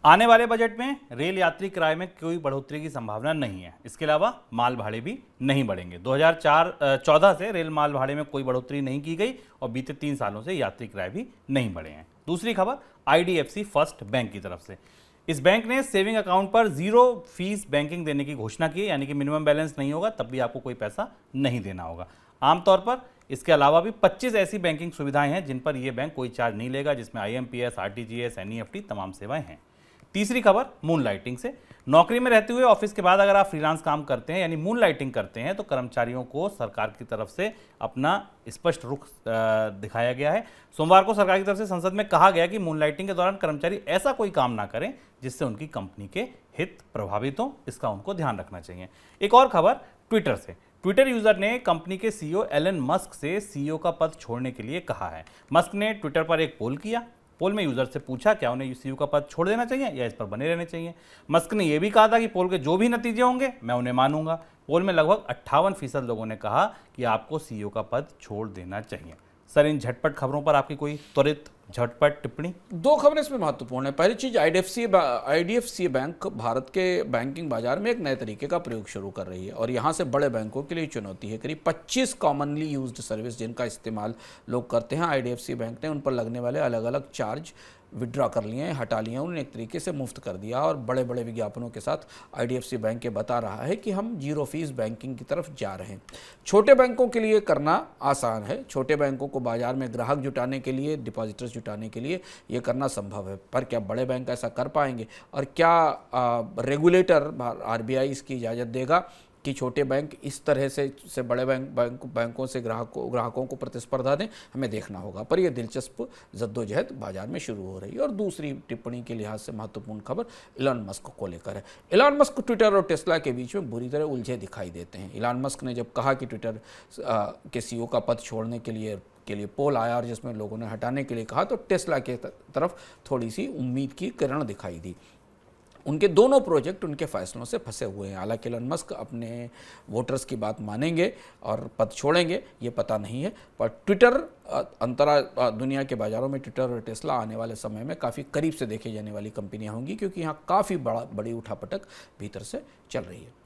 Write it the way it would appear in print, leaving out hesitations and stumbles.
आने वाले बजट में रेल यात्री किराए में कोई बढ़ोतरी की संभावना नहीं है। इसके अलावा माल भाड़े भी नहीं बढ़ेंगे। 2014 से रेल माल भाड़े में कोई बढ़ोतरी नहीं की गई और बीते 3 सालों से यात्री किराए भी नहीं बढ़े हैं। दूसरी खबर IDFC फर्स्ट बैंक की तरफ से। इस बैंक ने सेविंग अकाउंट पर 0 फीस बैंकिंग देने की घोषणा की है, यानी कि मिनिमम बैलेंस नहीं होगा तब भी आपको कोई पैसा नहीं देना होगा। आमतौर पर इसके अलावा भी 25 ऐसी बैंकिंग सुविधाएं हैं जिन पर यह बैंक कोई चार्ज नहीं लेगा, जिसमें IMPS, RTGS, NEFT तमाम सेवाएं हैं। तीसरी खबर मून लाइटिंग से। नौकरी में रहते हुए ऑफिस के बाद अगर आप फ्रीलांस काम करते हैं यानी मून लाइटिंग करते हैं तो कर्मचारियों को सरकार की तरफ से अपना स्पष्ट रुख दिखाया गया है। सोमवार को सरकार की तरफ से संसद में कहा गया कि मून लाइटिंग के दौरान कर्मचारी ऐसा कोई काम ना करें जिससे उनकी कंपनी के हित प्रभावित हों, इसका उनको ध्यान रखना चाहिए। एक और खबर ट्विटर से। ट्विटर यूजर ने कंपनी के CEO एलन मस्क से CEO का पद छोड़ने के लिए कहा है। मस्क ने ट्विटर पर एक पोल किया। पोल में यूजर से पूछा क्या उन्हें CEO का पद छोड़ देना चाहिए या इस पर बने रहने चाहिए। मस्क ने यह भी कहा था कि पोल के जो भी नतीजे होंगे मैं उन्हें मानूंगा। पोल में लगभग 58% लोगों ने कहा कि आपको CEO का पद छोड़ देना चाहिए। सर, इन झटपट खबरों पर आपकी कोई त्वरित झटपट टिप्पणी? दो खबरें इसमें महत्वपूर्ण है। पहली चीज, IDFC बैंक भारत के बैंकिंग बाजार में एक नए तरीके का प्रयोग शुरू कर रही है और यहाँ से बड़े बैंकों के लिए चुनौती है। करीब 25 कॉमनली यूज्ड सर्विस जिनका इस्तेमाल लोग करते हैं, IDFC बैंक ने उन पर लगने वाले अलग अलग चार्ज विड्रॉ कर लिए हैं, हटा लिए हैं, उन्हें एक तरीके से मुफ्त कर दिया और बड़े बड़े विज्ञापनों के साथ IDFC बैंक ये बता रहा है कि हम 0 फीस बैंकिंग की तरफ जा रहे हैं। छोटे बैंकों के लिए करना आसान है, छोटे बैंकों को बाजार में ग्राहक जुटाने के लिए, डिपॉजिटर्स जुटाने के लिए ये करना संभव है, पर क्या बड़े बैंक ऐसा कर पाएंगे और क्या रेगुलेटर RBI इसकी इजाज़त देगा कि छोटे बैंक इस तरह से बड़े बैंकों से ग्राहकों को प्रतिस्पर्धा दें? हमें देखना होगा, पर यह दिलचस्प जद्दोजहद बाजार में शुरू हो रही है। और दूसरी टिप्पणी के लिहाज से महत्वपूर्ण खबर इलॉन मस्क को लेकर है। इलॉन मस्क ट्विटर और टेस्ला के बीच में बुरी तरह उलझे दिखाई देते हैं। इलॉन मस्क ने जब कहा कि ट्विटर के CEO का पद छोड़ने के लिए पोल आया और जिसमें लोगों ने हटाने के लिए कहा, तो टेस्ला के तरफ थोड़ी सी उम्मीद की किरण दिखाई दी। उनके दोनों प्रोजेक्ट उनके फैसलों से फंसे हुए हैं। हालांकि एलन मस्क अपने वोटर्स की बात मानेंगे और पद छोड़ेंगे ये पता नहीं है, पर ट्विटर दुनिया के बाज़ारों में ट्विटर और टेस्ला आने वाले समय में काफ़ी करीब से देखे जाने वाली कंपनियां होंगी, क्योंकि यहाँ काफ़ी बड़ी उठापटक भीतर से चल रही है।